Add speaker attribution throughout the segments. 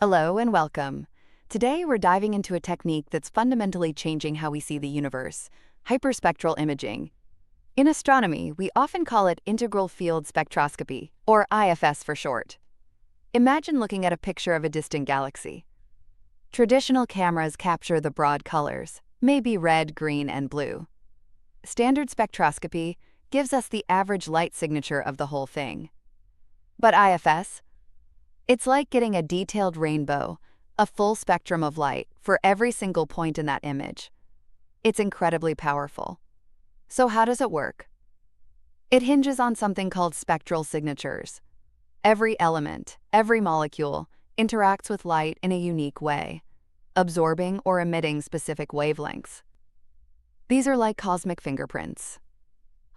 Speaker 1: Hello and welcome. Today we're diving into a technique that's fundamentally changing how we see the universe: hyperspectral imaging. In astronomy, we often call it Integral Field Spectroscopy, or IFS for short. Imagine looking at a picture of a distant galaxy. Traditional cameras capture the broad colors, maybe red, green, and blue. Standard spectroscopy gives us the average light signature of the whole thing. But IFS? It's like getting a detailed rainbow, a full spectrum of light for every single point in that image. It's incredibly powerful. So how does it work? It hinges on something called spectral signatures. Every element, every molecule, interacts with light in a unique way, absorbing or emitting specific wavelengths. These are like cosmic fingerprints.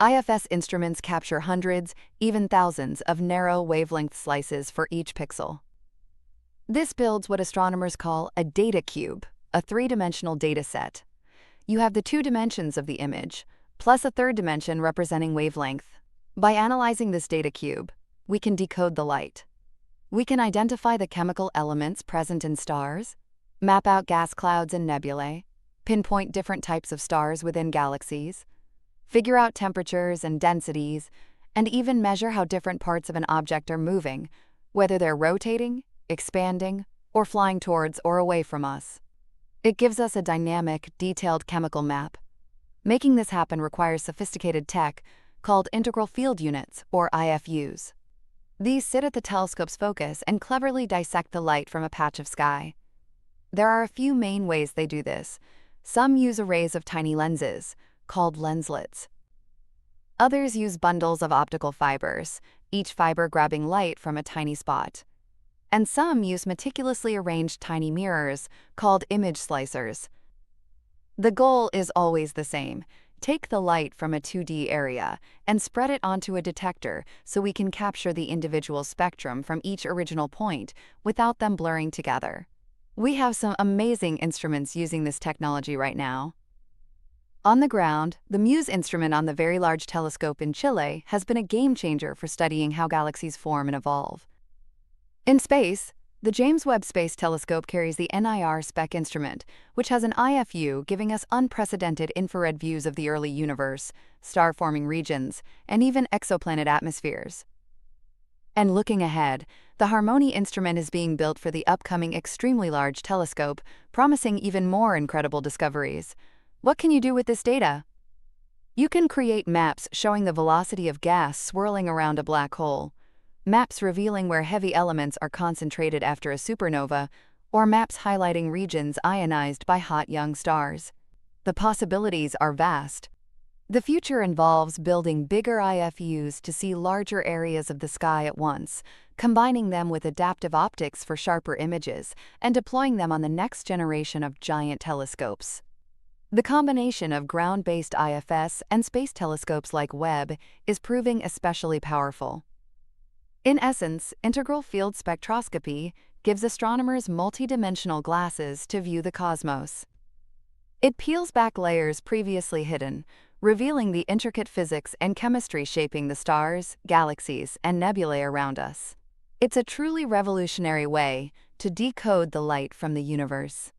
Speaker 1: IFS instruments capture hundreds, even thousands, of narrow wavelength slices for each pixel. This builds what astronomers call a data cube, a three-dimensional data set. You have the two dimensions of the image, plus a third dimension representing wavelength. By analyzing this data cube, we can decode the light. We can identify the chemical elements present in stars, map out gas clouds and nebulae, pinpoint different types of stars within galaxies, figure out temperatures and densities, and even measure how different parts of an object are moving, whether they're rotating, expanding, or flying towards or away from us. It gives us a dynamic, detailed chemical map. Making this happen requires sophisticated tech called integral field units, or IFUs. These sit at the telescope's focus and cleverly dissect the light from a patch of sky. There are a few main ways they do this. Some use arrays of tiny lenses, called lenslets. Others use bundles of optical fibers, each fiber grabbing light from a tiny spot. And some use meticulously arranged tiny mirrors, called image slicers. The goal is always the same: take the light from a 2D area and spread it onto a detector so we can capture the individual spectrum from each original point without them blurring together. We have some amazing instruments using this technology right now. On the ground, the MUSE instrument on the Very Large Telescope in Chile has been a game-changer for studying how galaxies form and evolve. In space, the James Webb Space Telescope carries the NIR SPEC instrument, which has an IFU giving us unprecedented infrared views of the early universe, star-forming regions, and even exoplanet atmospheres. And looking ahead, the Harmony instrument is being built for the upcoming Extremely Large Telescope, promising even more incredible discoveries. What can you do with this data? You can create maps showing the velocity of gas swirling around a black hole, maps revealing where heavy elements are concentrated after a supernova, or maps highlighting regions ionized by hot young stars. The possibilities are vast. The future involves building bigger IFUs to see larger areas of the sky at once, combining them with adaptive optics for sharper images, and deploying them on the next generation of giant telescopes. The combination of ground-based IFS and space telescopes like Webb is proving especially powerful. In essence, integral field spectroscopy gives astronomers multidimensional glasses to view the cosmos. It peels back layers previously hidden, revealing the intricate physics and chemistry shaping the stars, galaxies, and nebulae around us. It's a truly revolutionary way to decode the light from the universe.